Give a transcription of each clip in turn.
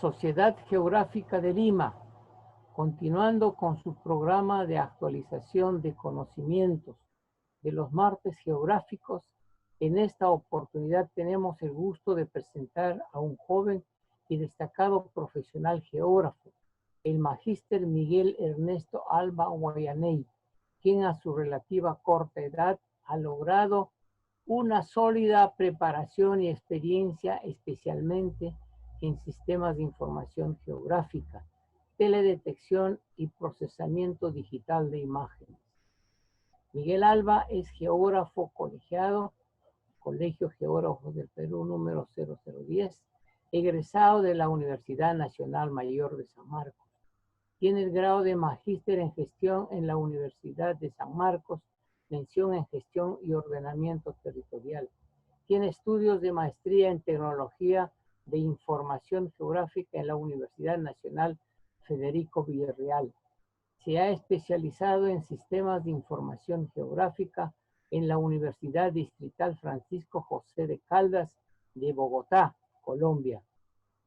Sociedad Geográfica de Lima, continuando con su programa de actualización de conocimientos de los martes geográficos. En esta oportunidad tenemos el gusto de presentar a un joven y destacado profesional geógrafo, el magíster Miguel Ernesto Alba Guayaney, quien a su relativa corta edad ha logrado una sólida preparación y experiencia, especialmente en sistemas de información geográfica, teledetección y procesamiento digital de imágenes. Miguel Alba es geógrafo colegiado, Colegio Geógrafos del Perú número 0010, egresado de la Universidad Nacional Mayor de San Marcos. Tiene el grado de magíster en gestión en la Universidad de San Marcos, mención en gestión y ordenamiento territorial. Tiene estudios de maestría en tecnología de información geográfica en la Universidad Nacional Federico Villarreal. Se ha especializado en sistemas de información geográfica en la Universidad Distrital Francisco José de Caldas de Bogotá, Colombia.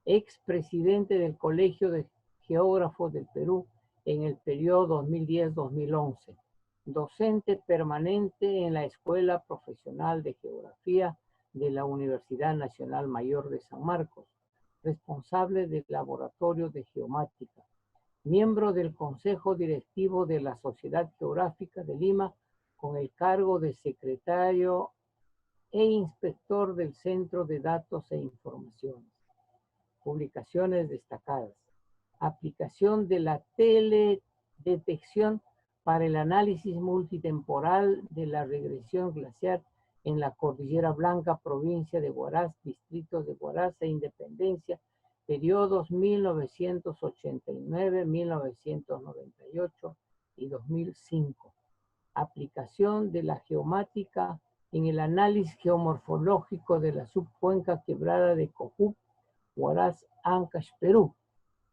Expresidente del Colegio de Geógrafos del Perú en el periodo 2010-2011. Docente permanente en la Escuela Profesional de Geografía de la Universidad Nacional Mayor de San Marcos. Responsable del Laboratorio de Geomática. Miembro del Consejo Directivo de la Sociedad Geográfica de Lima, con el cargo de secretario e inspector del Centro de Datos e Informaciones. Publicaciones destacadas. Aplicación de la teledetección para el análisis multitemporal de la regresión glaciar en la Cordillera Blanca, provincia de Huaraz, distritos de Huaraz e Independencia, periodos 1989, 1998 y 2005. Aplicación de la geomática en el análisis geomorfológico de la subcuenca quebrada de Cojub, Huaraz, Ancash, Perú.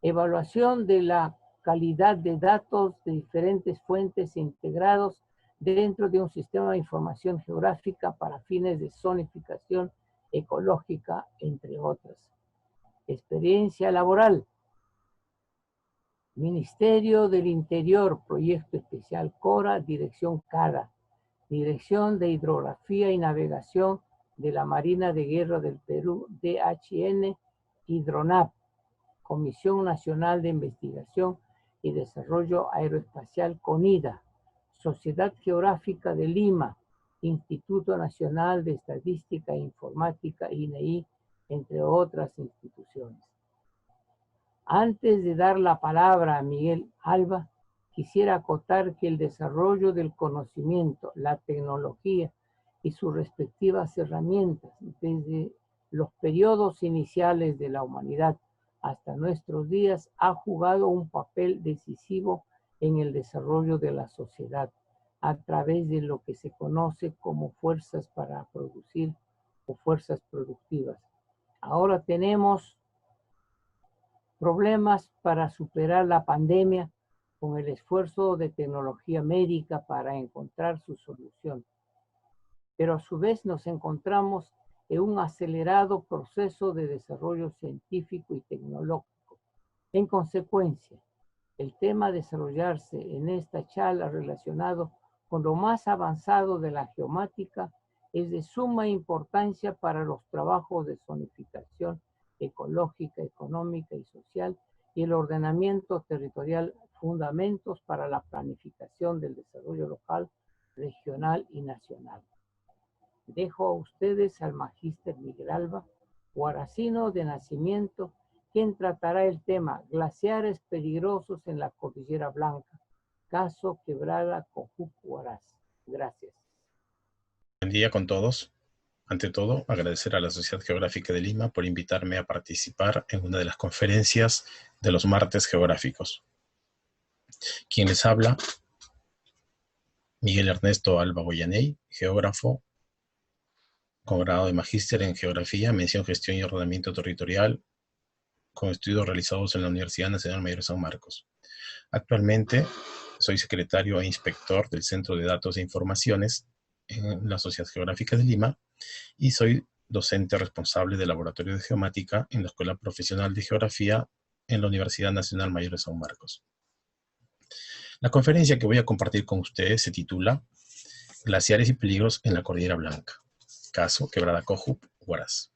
Evaluación de la calidad de datos de diferentes fuentes integrados dentro de un sistema de información geográfica para fines de zonificación ecológica, entre otras. Experiencia laboral. Ministerio del Interior, Proyecto Especial CORA, Dirección CADA, Dirección de Hidrografía y Navegación de la Marina de Guerra del Perú, DHN, Hidronap, Comisión Nacional de Investigación y Desarrollo Aeroespacial, CONIDA, Sociedad Geográfica de Lima, Instituto Nacional de Estadística e Informática, INEI, entre otras instituciones. Antes de dar la palabra a Miguel Alba, quisiera acotar que el desarrollo del conocimiento, la tecnología y sus respectivas herramientas desde los periodos iniciales de la humanidad hasta nuestros días ha jugado un papel decisivo en el desarrollo de la sociedad a través de lo que se conoce como fuerzas para producir o fuerzas productivas. Ahora tenemos problemas para superar la pandemia con el esfuerzo de tecnología médica para encontrar su solución. Pero a su vez nos encontramos en un acelerado proceso de desarrollo científico y tecnológico. En consecuencia, el tema a desarrollarse en esta charla relacionado con lo más avanzado de la geomática es de suma importancia para los trabajos de zonificación ecológica, económica y social y el ordenamiento territorial, fundamentos para la planificación del desarrollo local, regional y nacional. Dejo a ustedes al magíster Miguel Alba, huaracino de nacimiento, quien tratará el tema glaciares peligrosos en la Cordillera Blanca, caso Quebrada Cojub, Huaraz. Gracias. Buen día con todos. Ante todo, agradecer a la Sociedad Geográfica de Lima por invitarme a participar en una de las conferencias de los martes geográficos. Quien les habla, Miguel Ernesto Alba Guayaney, geógrafo, con grado de magíster en Geografía, mención Gestión y Ordenamiento Territorial, con estudios realizados en la Universidad Nacional Mayor de San Marcos. Actualmente soy secretario e inspector del Centro de Datos e Informaciones en la Sociedad Geográfica de Lima y soy docente responsable del Laboratorio de Geomática en la Escuela Profesional de Geografía en la Universidad Nacional Mayor de San Marcos. La conferencia que voy a compartir con ustedes se titula Glaciares y peligros en la Cordillera Blanca. Caso Quebrada Cojup, Huaraz.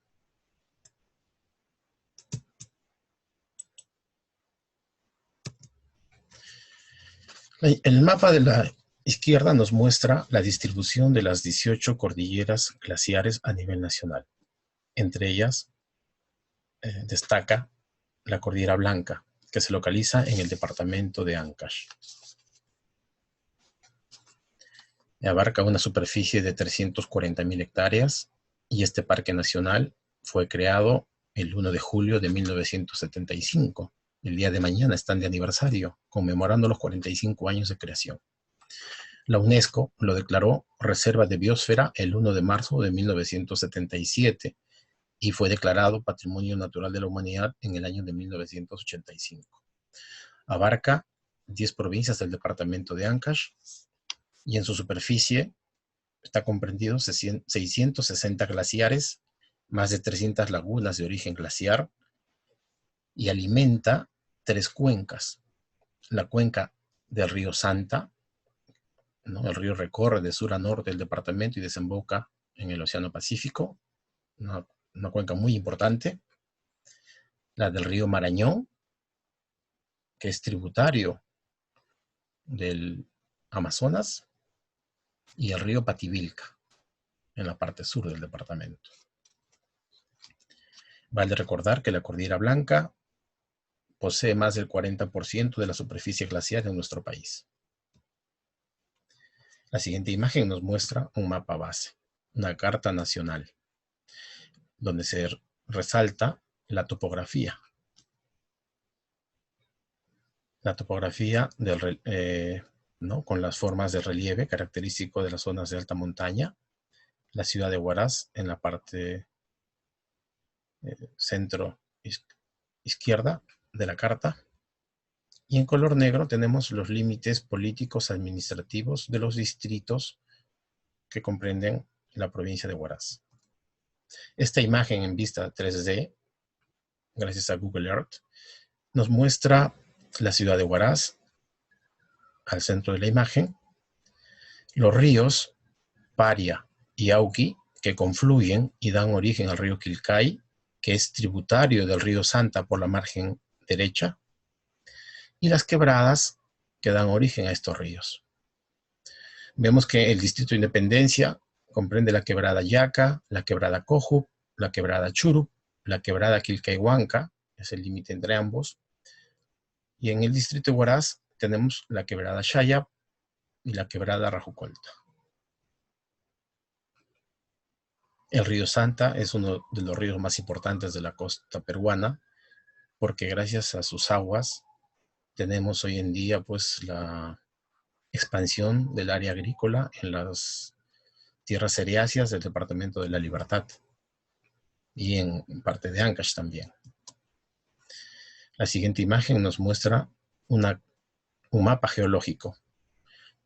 El mapa de la izquierda nos muestra la distribución de las 18 cordilleras glaciares a nivel nacional. Entre ellas destaca la Cordillera Blanca, que se localiza en el departamento de Ancash. Abarca una superficie de 340.000 hectáreas y este parque nacional fue creado el 1 de julio de 1975. El día de mañana están de aniversario, conmemorando los 45 años de creación. La UNESCO lo declaró Reserva de Biosfera el 1 de marzo de 1977 y fue declarado Patrimonio Natural de la Humanidad en el año de 1985. Abarca 10 provincias del departamento de Ancash y en su superficie está comprendido 660 glaciares, más de 300 lagunas de origen glaciar y alimenta 3 cuencas. La cuenca del río Santa, ¿no? El río recorre de sur a norte el departamento y desemboca en el Océano Pacífico, una cuenca muy importante. La del río Marañón, que es tributario del Amazonas, y el río Pativilca, en la parte sur del departamento. Vale recordar que la Cordillera Blanca posee más del 40% de la superficie glaciar en nuestro país. La siguiente imagen nos muestra un mapa base, una carta nacional, donde se resalta la topografía. La topografía con las formas de relieve característico de las zonas de alta montaña, la ciudad de Huaraz en la parte centro izquierda de la carta, y en color negro tenemos los límites políticos administrativos de los distritos que comprenden la provincia de Huaraz. Esta imagen en vista 3D, gracias a Google Earth, nos muestra la ciudad de Huaraz al centro de la imagen, los ríos Paria y Auqui, que confluyen y dan origen al río Quilcay, que es tributario del río Santa por la margen derecha, y las quebradas que dan origen a estos ríos. Vemos que el distrito de Independencia comprende la quebrada Yaca, la quebrada Cojup, la quebrada Churup, la quebrada Quilcayhuanca, es el límite entre ambos, y en el distrito de Huaraz tenemos la quebrada Shayap y la quebrada Rajucolta. El río Santa es uno de los ríos más importantes de la costa peruana, porque gracias a sus aguas tenemos hoy en día pues la expansión del área agrícola en las tierras cereáceas del departamento de La Libertad y en parte de Ancash también. La siguiente imagen nos muestra un mapa geológico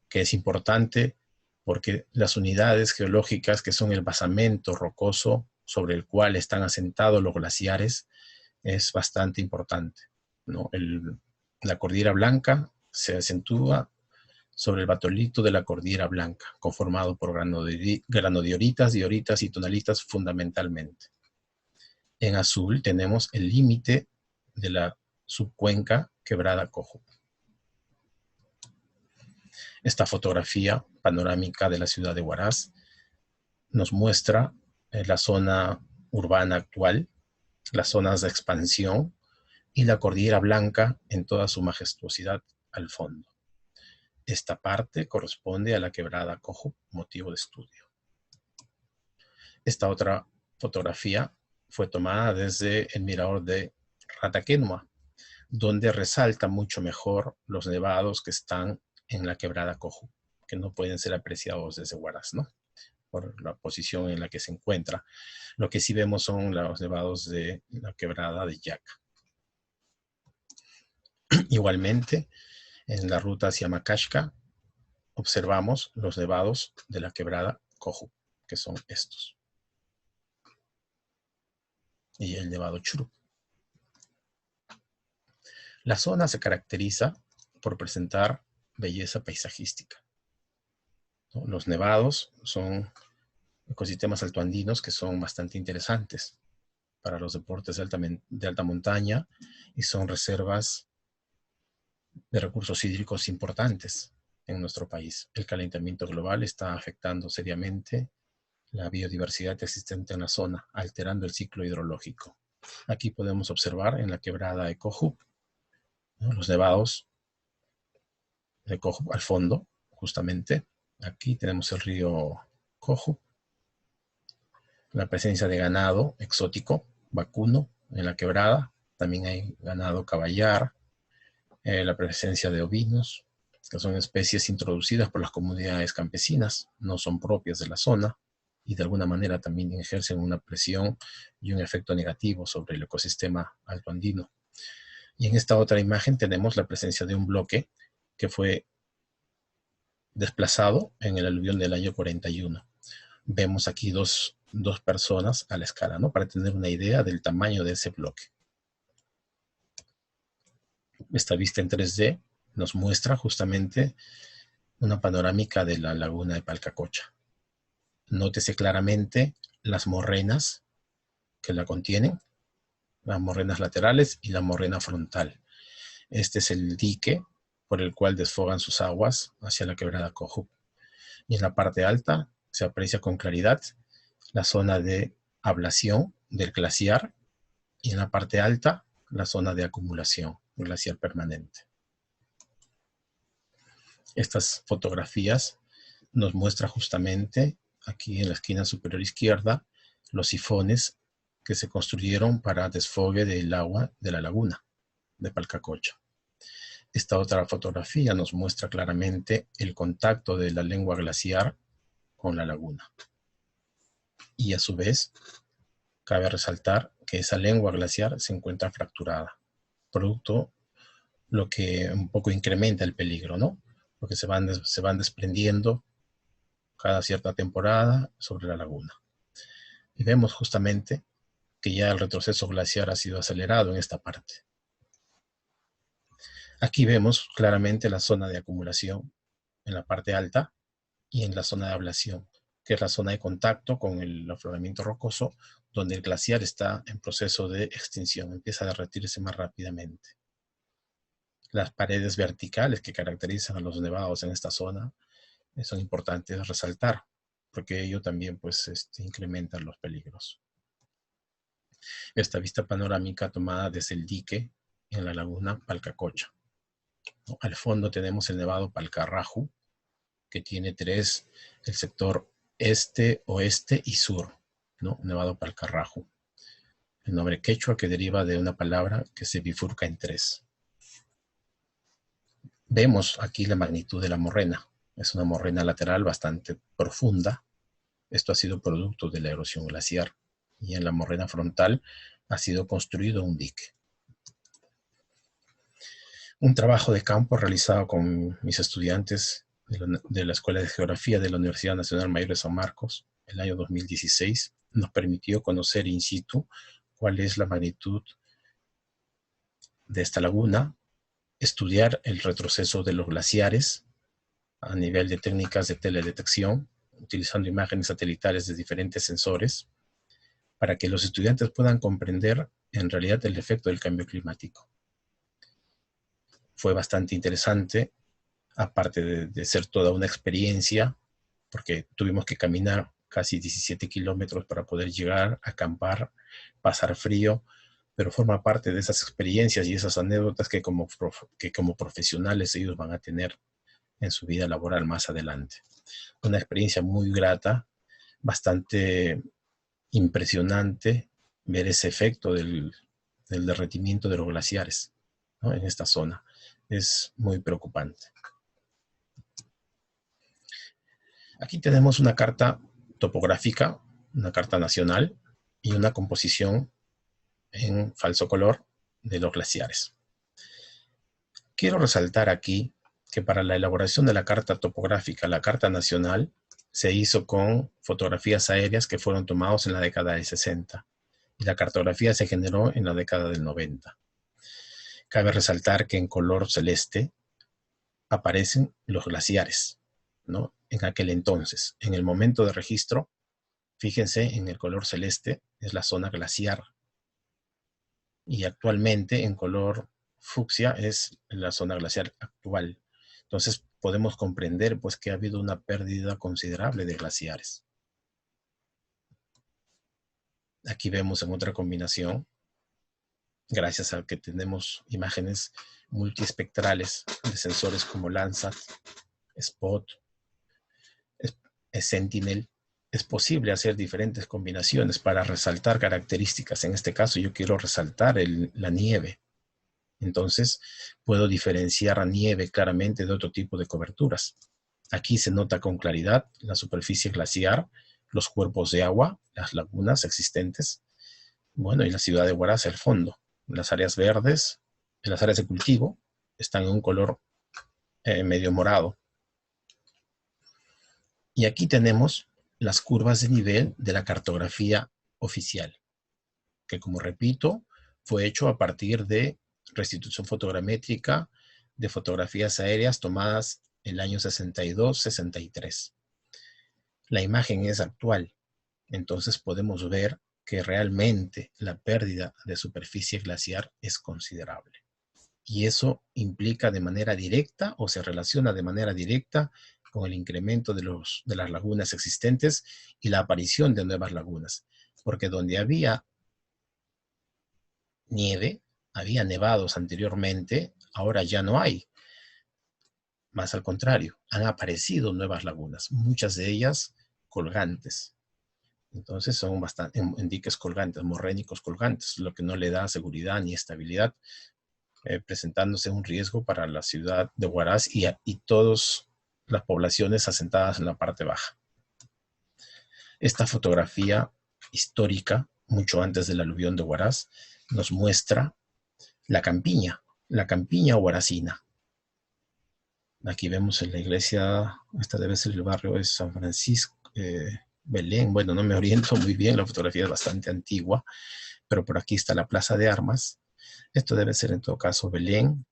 que es importante porque las unidades geológicas que son el basamento rocoso sobre el cual están asentados los glaciares es bastante importante, ¿no? La Cordillera Blanca se acentúa sobre el batolito de la Cordillera Blanca, conformado por granodioritas, dioritas y tonalitas fundamentalmente. En azul tenemos el límite de la subcuenca Quebrada Cojup. Esta fotografía panorámica de la ciudad de Huaraz nos muestra la zona urbana actual, las zonas de expansión y la Cordillera Blanca en toda su majestuosidad al fondo. Esta parte corresponde a la quebrada Cojup, motivo de estudio. Esta otra fotografía fue tomada desde el mirador de Rataquenua, donde resalta mucho mejor los nevados que están en la quebrada Cojup, que no pueden ser apreciados desde Huaraz, ¿no? Por la posición en la que se encuentra. Lo que sí vemos son los nevados de la quebrada de Yaca. Igualmente, en la ruta hacia Macashca, observamos los nevados de la quebrada Cojup, que son estos. y el Nevado Churup. La zona se caracteriza por presentar belleza paisajística, ¿no? Los nevados son ecosistemas altoandinos que son bastante interesantes para los deportes de alta montaña y son reservas de recursos hídricos importantes en nuestro país. El calentamiento global está afectando seriamente la biodiversidad existente en la zona, alterando el ciclo hidrológico. Aquí podemos observar en la quebrada de Cojup, ¿no? Los nevados de Cojup al fondo, justamente. Aquí tenemos el río Cojup, la presencia de ganado exótico, vacuno, en la quebrada. También hay ganado caballar, la presencia de ovinos, que son especies introducidas por las comunidades campesinas, no son propias de la zona y de alguna manera también ejercen una presión y un efecto negativo sobre el ecosistema altoandino. Y en esta otra imagen tenemos la presencia de un bloque que fue desplazado en el aluvión del año 41. Vemos aquí dos personas a la escala, ¿no? Para tener una idea del tamaño de ese bloque. Esta vista en 3D nos muestra justamente una panorámica de la laguna de Palcacocha. Nótese claramente las morrenas que la contienen, las morrenas laterales y la morrena frontal. Este es el dique por el cual desfogan sus aguas hacia la quebrada Cojup. Y en la parte alta se aprecia con claridad la zona de ablación del glaciar y en la parte alta la zona de acumulación glaciar permanente. Estas fotografías nos muestran justamente aquí en la esquina superior izquierda los sifones que se construyeron para desfogue del agua de la laguna de Palcacocha. Esta otra fotografía nos muestra claramente el contacto de la lengua glaciar con la laguna. Y a su vez, cabe resaltar que esa lengua glaciar se encuentra fracturada, producto lo que un poco incrementa el peligro, ¿no? Porque se van desprendiendo cada cierta temporada sobre la laguna. Y vemos justamente que ya el retroceso glaciar ha sido acelerado en esta parte. Aquí vemos claramente la zona de acumulación en la parte alta y en la zona de ablación, que es la zona de contacto con el afloramiento rocoso, donde el glaciar está en proceso de extinción, empieza a derretirse más rápidamente. Las paredes verticales que caracterizan a los nevados en esta zona son importantes resaltar, porque ello también pues, incrementa los peligros. Esta vista panorámica tomada desde el dique en la laguna Palcacocha. Al fondo tenemos el nevado Palcarraju, que tiene tres, el sector este, oeste y sur, ¿no? Nevado Palcarraju. El nombre quechua que deriva de una palabra que se bifurca en tres. Vemos aquí la magnitud de la morrena. Es una morrena lateral bastante profunda. Esto ha sido producto de la erosión glaciar. Y en la morrena frontal ha sido construido un dique. Un trabajo de campo realizado con mis estudiantes de la Escuela de Geografía de la Universidad Nacional Mayor de San Marcos, el año 2016, nos permitió conocer in situ cuál es la magnitud de esta laguna, estudiar el retroceso de los glaciares a nivel de técnicas de teledetección, utilizando imágenes satelitales de diferentes sensores, para que los estudiantes puedan comprender en realidad el efecto del cambio climático. Fue bastante interesante, aparte de ser toda una experiencia, porque tuvimos que caminar casi 17 kilómetros para poder llegar, acampar, pasar frío, pero forma parte de esas experiencias y esas anécdotas que como profesionales ellos van a tener en su vida laboral más adelante. Una experiencia muy grata, bastante impresionante ver ese efecto del derretimiento de los glaciares, ¿no? En esta zona. Es muy preocupante. Aquí tenemos una carta topográfica, una carta nacional y una composición en falso color de los glaciares. Quiero resaltar aquí que para la elaboración de la carta topográfica, la carta nacional, se hizo con fotografías aéreas que fueron tomadas en la década de 60. y la cartografía se generó en la década del 90. Cabe resaltar que en color celeste aparecen los glaciares, ¿no? En aquel entonces, en el momento de registro, fíjense, en el color celeste es la zona glaciar, y actualmente en color fucsia es la zona glaciar actual. Entonces podemos comprender pues que ha habido una pérdida considerable de glaciares. Aquí vemos en otra combinación, gracias a que tenemos imágenes multiespectrales de sensores como Landsat, Spot, Sentinel, es posible hacer diferentes combinaciones para resaltar características. En este caso yo quiero resaltar la nieve. Entonces puedo diferenciar a nieve claramente de otro tipo de coberturas. Aquí se nota con claridad la superficie glaciar, los cuerpos de agua, las lagunas existentes, bueno, y la ciudad de Huaraz al fondo. Las áreas verdes, las áreas de cultivo, están en un color medio morado. Y aquí tenemos las curvas de nivel de la cartografía oficial, que como repito, fue hecho a partir de restitución fotogramétrica de fotografías aéreas tomadas en el año 62-63. La imagen es actual, entonces podemos ver que realmente la pérdida de superficie glaciar es considerable. Y eso implica de manera directa o se relaciona de manera directa con el incremento de las lagunas existentes y la aparición de nuevas lagunas. Porque donde había nieve, había nevados anteriormente, ahora ya no hay. Más al contrario, han aparecido nuevas lagunas, muchas de ellas colgantes. Entonces son bastante en diques colgantes, morrénicos colgantes, lo que no le da seguridad ni estabilidad, presentándose un riesgo para la ciudad de Huaraz y todas las poblaciones asentadas en la parte baja. Esta fotografía histórica, mucho antes del aluvión de Huaraz, nos muestra la campiña huaracina. Aquí vemos en la iglesia, esta debe ser el barrio de San Francisco, Belén. Bueno, no me oriento muy bien, la fotografía es bastante antigua, pero por aquí está la Plaza de Armas. Esto debe ser en todo caso Belén,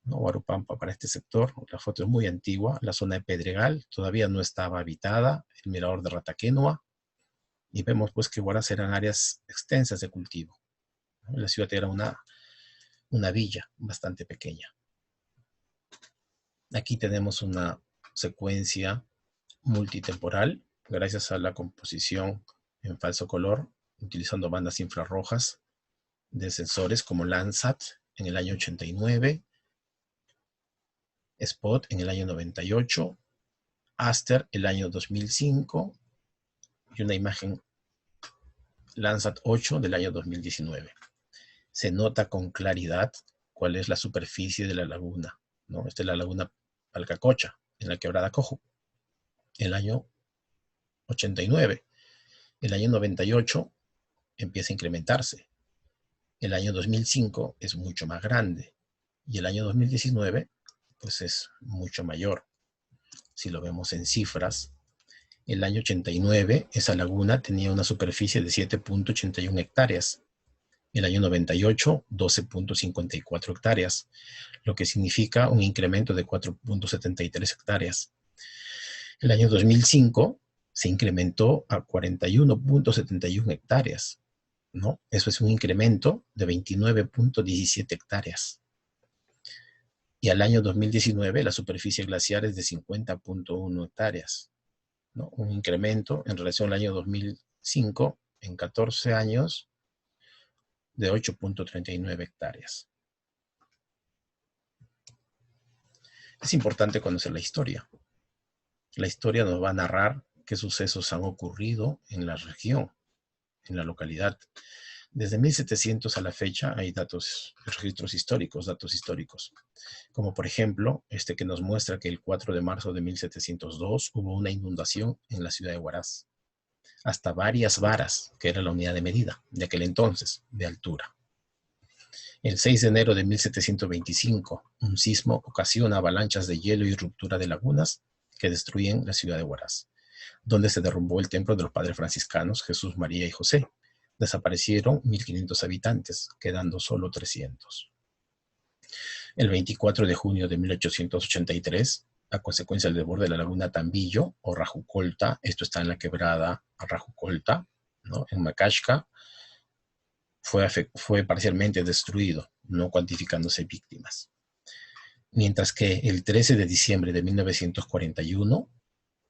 ¿no? Huarupampa para este sector. La foto es muy antigua. La zona de Pedregal todavía no estaba habitada. El mirador de Rataquénoa. Y vemos pues que Huaraz eran áreas extensas de cultivo, ¿no? La ciudad era una villa bastante pequeña. Aquí tenemos una secuencia multitemporal gracias a la composición en falso color, utilizando bandas infrarrojas de sensores como Landsat en el año 89, Spot en el año 98, Aster el año 2005 y una imagen Landsat 8 del año 2019. Se nota con claridad cuál es la superficie de la laguna, ¿no? Esta es la laguna Palcacocha, en la quebrada Cojo, el año 89. El año 98 empieza a incrementarse. El año 2005 es mucho más grande y el año 2019 pues es mucho mayor. Si lo vemos en cifras, el año 89 esa laguna tenía una superficie de 7.81 hectáreas. El año 98, 12.54 hectáreas, lo que significa un incremento de 4.73 hectáreas. El año 2005 se incrementó a 41.71 hectáreas, ¿no? Eso es un incremento de 29.17 hectáreas. Y al año 2019 la superficie glaciar es de 50.1 hectáreas, ¿no? Un incremento en relación al año 2005 en 14 años de 8.39 hectáreas. Es importante conocer la historia. La historia nos va a narrar qué sucesos han ocurrido en la región, en la localidad. Desde 1700 a la fecha hay registros históricos, datos históricos. Como por ejemplo, este que nos muestra que el 4 de marzo de 1702 hubo una inundación en la ciudad de Huaraz. Hasta varias varas, que era la unidad de medida de aquel entonces, de altura. El 6 de enero de 1725, un sismo ocasiona avalanchas de hielo y ruptura de lagunas que destruyen la ciudad de Huaraz, donde se derrumbó el templo de los padres franciscanos Jesús, María y José, Desaparecieron 1.500 habitantes, quedando solo 300. El 24 de junio de 1883, a consecuencia del desborde de la laguna Tambillo o Rajucolta, esto está en la quebrada Rajucolta, ¿no?, en Macashca, fue parcialmente destruido, no cuantificándose víctimas. Mientras que el 13 de diciembre de 1941,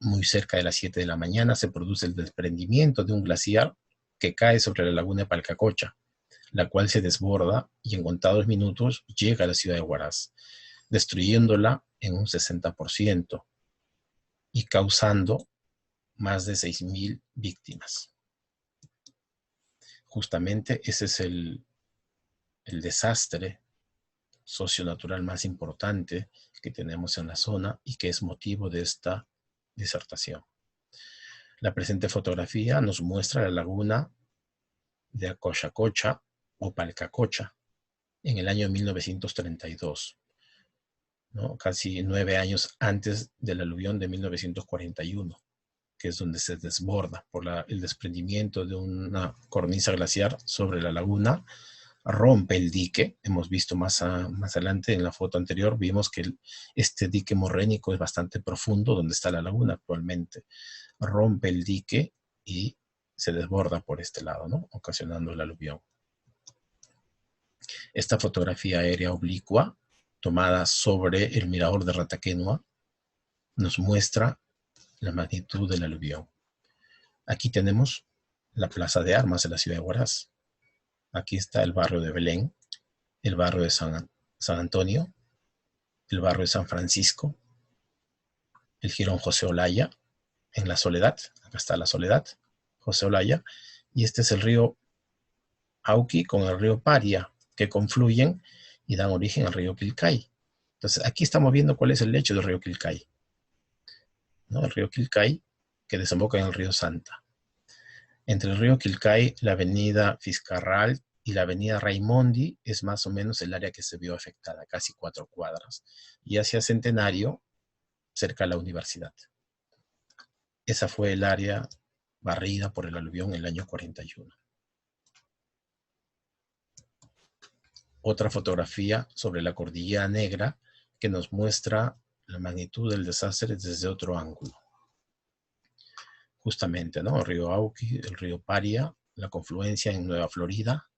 muy cerca de las 7 de la mañana, se produce el desprendimiento de un glaciar que cae sobre la laguna de Palcacocha, la cual se desborda y en contados minutos llega a la ciudad de Huaraz, destruyéndola en un 60% y causando más de 6.000 víctimas. Justamente ese es el desastre socionatural más importante que tenemos en la zona y que es motivo de esta disertación. La presente fotografía nos muestra la laguna de Acochacocha o Palcacocha en el año 1932, ¿no?, casi 9 años antes del aluvión de 1941, que es donde se desborda por el desprendimiento de una cornisa glaciar sobre la laguna, rompe el dique. Hemos visto más adelante en la foto anterior, vimos que este dique morrénico es bastante profundo, donde está la laguna actualmente. Rompe el dique y se desborda por este lado, ¿no?, ocasionando el aluvión. Esta fotografía aérea oblicua, tomada sobre el mirador de Rataquenua, nos muestra la magnitud del aluvión. Aquí tenemos la plaza de armas de la ciudad de Huaraz. Aquí está el barrio de Belén, el barrio de San Antonio, el barrio de San Francisco, el jirón José Olaya, en la Soledad. Acá está la Soledad, José Olaya, y este es el río Auqui con el río Paria, que confluyen y dan origen al río Quilcay. Entonces, aquí estamos viendo cuál es el lecho del río Quilcay, ¿no?, el río Quilcay, que desemboca en el río Santa. Entre el río Quilcay, la avenida Fiscarral y la avenida Raimondi es más o menos el área que se vio afectada, casi 4 cuadras. Y hacia Centenario, cerca de la universidad. Esa fue el área barrida por el aluvión en el año 41. Otra fotografía sobre la Cordillera Negra que nos muestra la magnitud del desastre desde otro ángulo. Justamente, ¿no?, el río Auqui, el río Paria, la confluencia en Nueva Florida.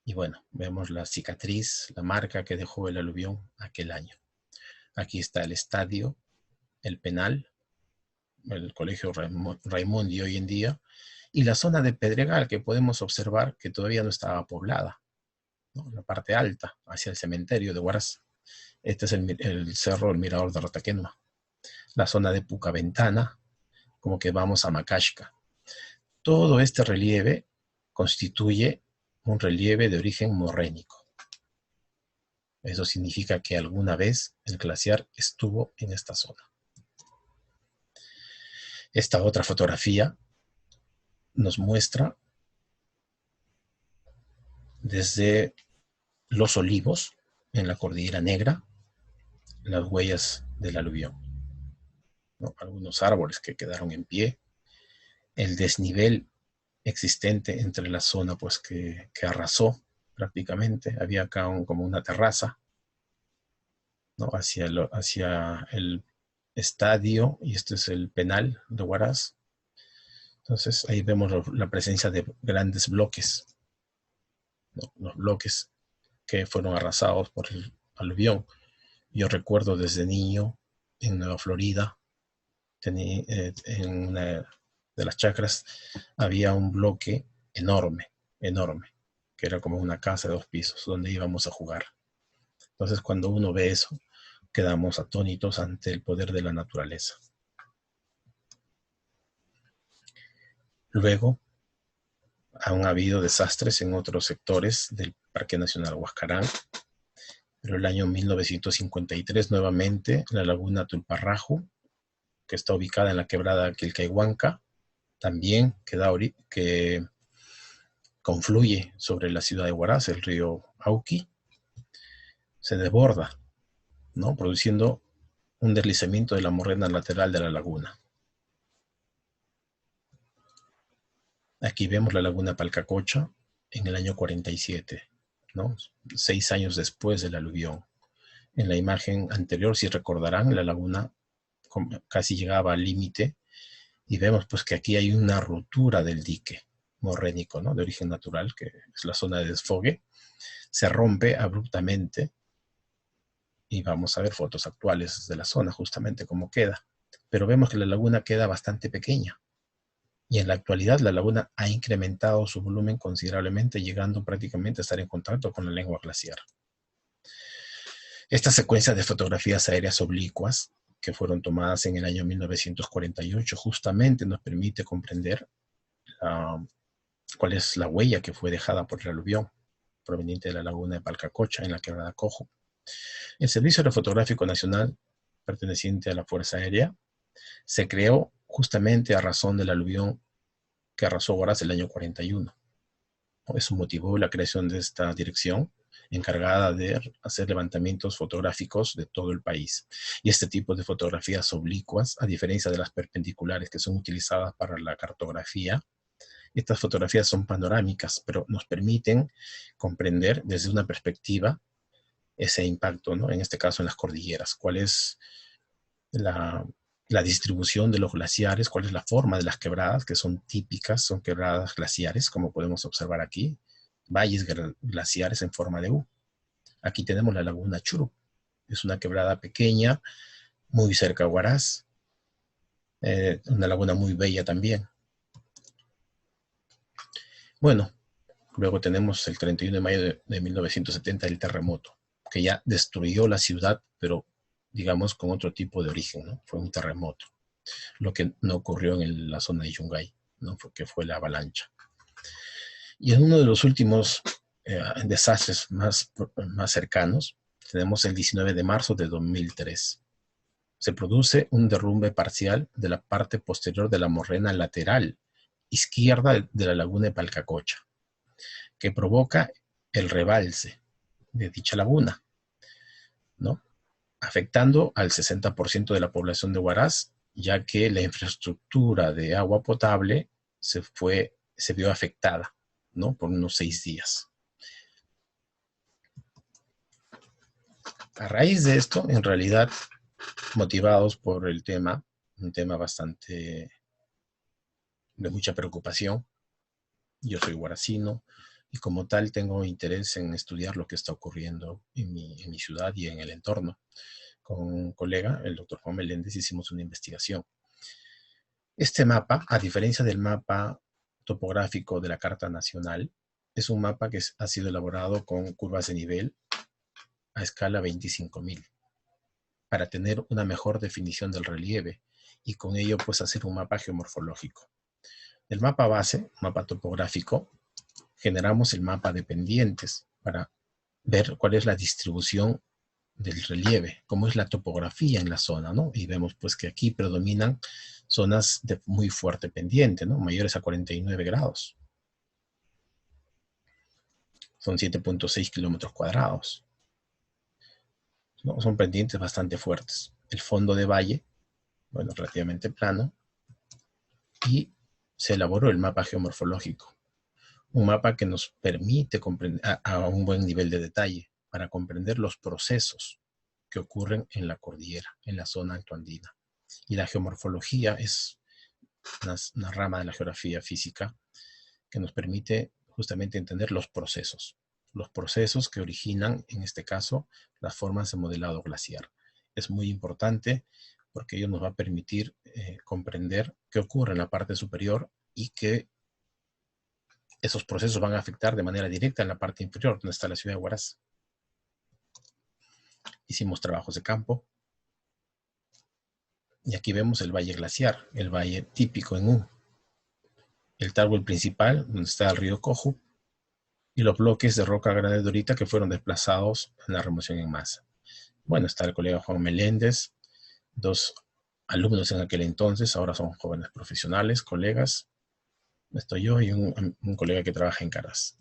Y bueno, vemos la cicatriz, la marca que dejó el aluvión aquel año. Aquí está el estadio, el penal, el colegio Raimondi hoy en día, y la zona de Pedregal, que podemos observar que todavía no estaba poblada, ¿no?, la parte alta, hacia el cementerio de Huaraz. Este es el cerro, el mirador de Rataquenua. La zona de Pucaventana, como que vamos a Macashca. Todo este relieve constituye un relieve de origen morrénico. Eso significa que alguna vez el glaciar estuvo en esta zona. Esta otra fotografía nos muestra desde Los Olivos, en la Cordillera Negra, las huellas del aluvión, ¿no?, algunos árboles que quedaron en pie, el desnivel existente entre la zona pues que arrasó prácticamente. Había acá como una terraza, ¿no?, hacia el estadio, y este es el penal de Huaraz. Entonces ahí vemos la presencia de grandes bloques, ¿no?, los bloques que fueron arrasados por el aluvión. Yo recuerdo desde niño en Nueva Florida, en una de las chacras había un bloque enorme, que era como una casa de 2 pisos donde íbamos a jugar. Entonces, cuando uno ve eso, quedamos atónitos ante el poder de la naturaleza. Luego, han habido desastres en otros sectores del Parque Nacional Huascarán, pero el año 1953 nuevamente la laguna Tulparraju, que está ubicada en la quebrada Quilcayhuanca, también que confluye sobre la ciudad de Huaraz, el río Auqui, se desborda, ¿no?, produciendo un deslizamiento de la morrena lateral de la laguna. Aquí vemos la laguna Palcacocha en el año 47, ¿no? 6 años después del aluvión. En la imagen anterior, si recordarán, la laguna casi llegaba al límite y vemos pues que aquí hay una ruptura del dique morrénico, ¿no? De origen natural, que es la zona de desfogue. Se rompe abruptamente y vamos a ver fotos actuales de la zona, justamente cómo queda. Pero vemos que la laguna queda bastante pequeña. Y en la actualidad la laguna ha incrementado su volumen considerablemente, llegando prácticamente a estar en contacto con la lengua glaciar. Esta secuencia de fotografías aéreas oblicuas, que fueron tomadas en el año 1948, justamente nos permite comprender cuál es la huella que fue dejada por el aluvión proveniente de la laguna de Palcacocha en la quebrada Cojo. El Servicio Aerofotográfico Nacional, perteneciente a la Fuerza Aérea, se creó justamente a razón del aluvión que arrasó Huaraz el año 41. Eso motivó la creación de esta dirección encargada de hacer levantamientos fotográficos de todo el país. Y este tipo de fotografías oblicuas, a diferencia de las perpendiculares que son utilizadas para la cartografía, estas fotografías son panorámicas, pero nos permiten comprender desde una perspectiva ese impacto, ¿no? En este caso en las cordilleras, cuál es la distribución de los glaciares, cuál es la forma de las quebradas, que son típicas, son quebradas glaciares, como podemos observar aquí, valles glaciares en forma de U. Aquí tenemos la laguna Churup, es una quebrada pequeña, muy cerca a Huaraz, una laguna muy bella también. Bueno, luego tenemos el 31 de mayo de 1970 el terremoto, que ya destruyó la ciudad, pero digamos con otro tipo de origen, ¿no? Fue un terremoto, lo que no ocurrió en la zona de Yungay, ¿no? Que fue la avalancha. Y en uno de los últimos desastres más cercanos, tenemos el 19 de marzo de 2003. Se produce un derrumbe parcial de la parte posterior de la morrena lateral izquierda de la laguna de Palcacocha, que provoca el rebalse de dicha laguna, ¿no? Afectando al 60% de la población de Huaraz, ya que la infraestructura de agua potable se vio afectada, ¿no? Por unos 6 días. A raíz de esto, en realidad, motivados por el tema, un tema bastante de mucha preocupación, yo soy huaracino y como tal tengo interés en estudiar lo que está ocurriendo en mi ciudad y en el entorno. Con un colega, el doctor Juan Meléndez, hicimos una investigación. Este mapa, a diferencia del mapa topográfico de la Carta Nacional, es un mapa que ha sido elaborado con curvas de nivel a escala 25.000 para tener una mejor definición del relieve y con ello pues hacer un mapa geomorfológico. Del mapa base, mapa topográfico, generamos el mapa de pendientes para ver cuál es la distribución del relieve, cómo es la topografía en la zona, ¿no? Y vemos pues que aquí predominan zonas de muy fuerte pendiente, ¿no? Mayores a 49 grados. Son 7.6 kilómetros cuadrados, ¿no? Son pendientes bastante fuertes. El fondo de valle, bueno, relativamente plano, y se elaboró el mapa geomorfológico. Un mapa que nos permite comprender a un buen nivel de detalle para comprender los procesos que ocurren en la cordillera, en la zona altoandina. Y la geomorfología es una rama de la geografía física que nos permite justamente entender los procesos que originan, en este caso, las formas de modelado glaciar. Es muy importante porque ello nos va a permitir comprender qué ocurre en la parte superior y que esos procesos van a afectar de manera directa en la parte inferior, donde está la ciudad de Huaraz. Hicimos trabajos de campo. Y aquí vemos el valle glaciar, el valle típico en U. El Tárgol principal, donde está el río Cojo, y los bloques de roca grande dorita que fueron desplazados en la remoción en masa. Bueno, está el colega Juan Meléndez, 2 alumnos en aquel entonces, ahora son jóvenes profesionales, colegas. Estoy yo y un colega que trabaja en Caras.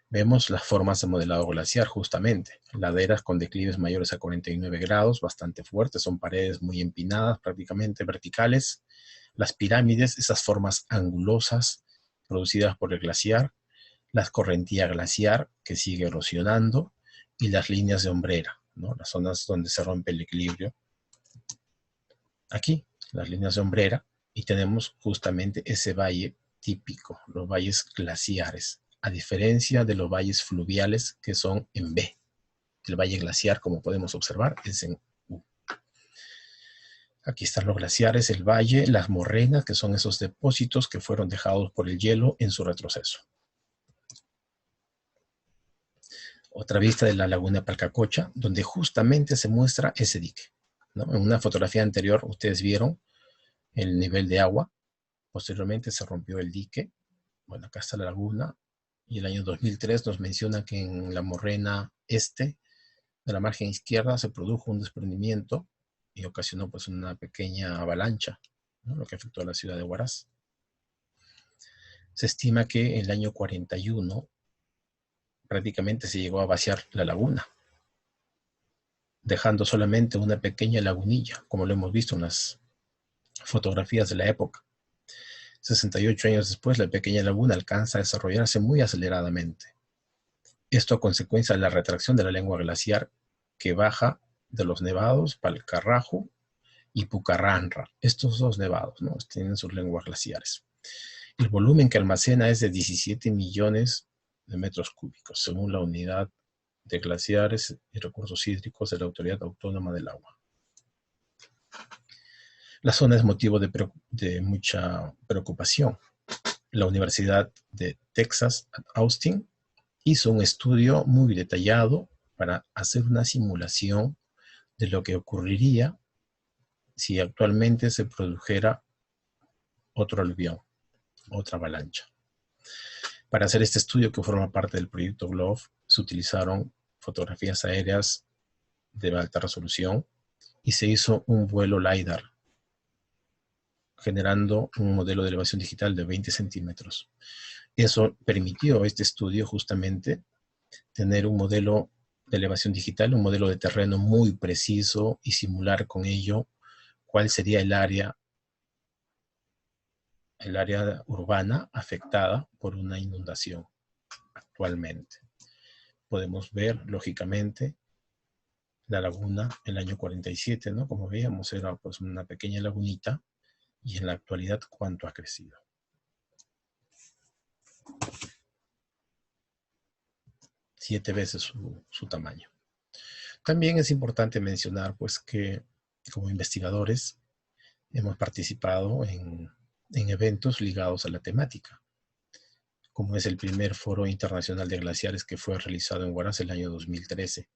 Vemos las formas de modelado glaciar, justamente. Laderas con declives mayores a 49 grados, bastante fuertes, son paredes muy empinadas, prácticamente verticales. Las pirámides, esas formas angulosas producidas por el glaciar, la escorrentía glaciar que sigue erosionando y las líneas de hombrera, ¿no? Las zonas donde se rompe el equilibrio. Aquí, las líneas de hombrera, y tenemos justamente ese valle típico, los valles glaciares, a diferencia de los valles fluviales que son en B. El valle glaciar, como podemos observar, es en U. Aquí están los glaciares, el valle, las morrenas, que son esos depósitos que fueron dejados por el hielo en su retroceso. Otra vista de la laguna Palcacocha, donde justamente se muestra ese dique, ¿no? En una fotografía anterior ustedes vieron el nivel de agua. Posteriormente se rompió el dique. Bueno, acá está la laguna. Y el año 2003 nos menciona que en la morrena este de la margen izquierda se produjo un desprendimiento y ocasionó pues una pequeña avalancha, ¿no? Lo que afectó a la ciudad de Huaraz. Se estima que en el año 41 prácticamente se llegó a vaciar la laguna, dejando solamente una pequeña lagunilla, como lo hemos visto en las fotografías de la época. 68 años después, la pequeña laguna alcanza a desarrollarse muy aceleradamente. Esto a consecuencia de la retracción de la lengua glaciar que baja de los nevados Palcarrajo y Pucarranra. Estos dos nevados, ¿no?, tienen sus lenguas glaciares. El volumen que almacena es de 17 millones de metros cúbicos, según la Unidad de Glaciares y Recursos Hídricos de la Autoridad Autónoma del Agua. La zona es motivo de mucha preocupación. La Universidad de Texas at Austin hizo un estudio muy detallado para hacer una simulación de lo que ocurriría si actualmente se produjera otro aluvión, otra avalancha. Para hacer este estudio, que forma parte del proyecto GLOBE, se utilizaron fotografías aéreas de alta resolución y se hizo un vuelo LiDAR, generando un modelo de elevación digital de 20 centímetros. Eso permitió a este estudio justamente tener un modelo de elevación digital, un modelo de terreno muy preciso y simular con ello cuál sería el área urbana afectada por una inundación actualmente. Podemos ver, lógicamente, la laguna en el año 47, ¿no? Como veíamos, era pues una pequeña lagunita, y en la actualidad, ¿cuánto ha crecido? 7 veces su tamaño. También es importante mencionar, pues, que como investigadores hemos participado en eventos ligados a la temática, como es el primer Foro Internacional de Glaciares que fue realizado en Huaraz el año 2013.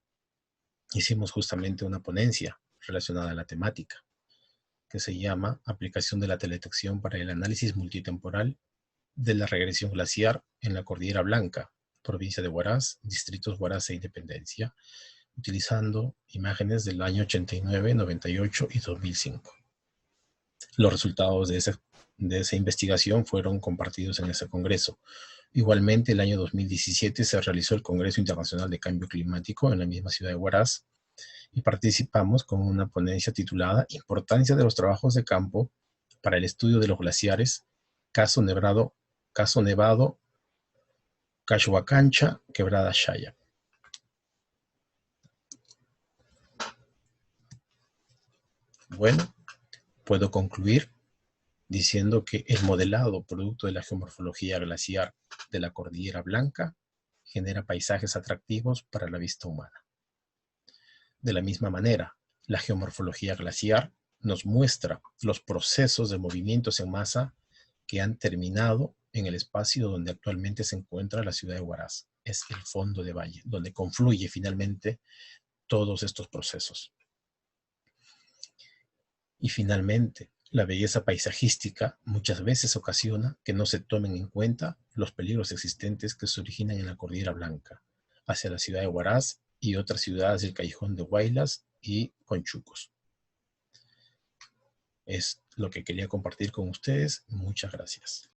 Hicimos justamente una ponencia relacionada a la temática, que se llama Aplicación de la teledetección para el análisis multitemporal de la regresión glaciar en la Cordillera Blanca, provincia de Huaraz, distritos Huaraz e Independencia, utilizando imágenes del año 89, 98 y 2005. Los resultados de esa investigación fueron compartidos en ese congreso. Igualmente, el año 2017 se realizó el Congreso Internacional de Cambio Climático en la misma ciudad de Huaraz y participamos con una ponencia titulada Importancia de los trabajos de campo para el estudio de los glaciares, caso Nevado, Cachoacancha, Quebrada Shaya. Bueno, puedo concluir diciendo que el modelado producto de la geomorfología glaciar de la Cordillera Blanca genera paisajes atractivos para la vista humana. De la misma manera, la geomorfología glaciar nos muestra los procesos de movimientos en masa que han terminado en el espacio donde actualmente se encuentra la ciudad de Huaraz. Es el fondo de valle, donde confluye finalmente todos estos procesos. Y finalmente, la belleza paisajística muchas veces ocasiona que no se tomen en cuenta los peligros existentes que se originan en la Cordillera Blanca, hacia la ciudad de Huaraz y otras ciudades del Callejón de Huaylas y Conchucos. Es lo que quería compartir con ustedes. Muchas gracias.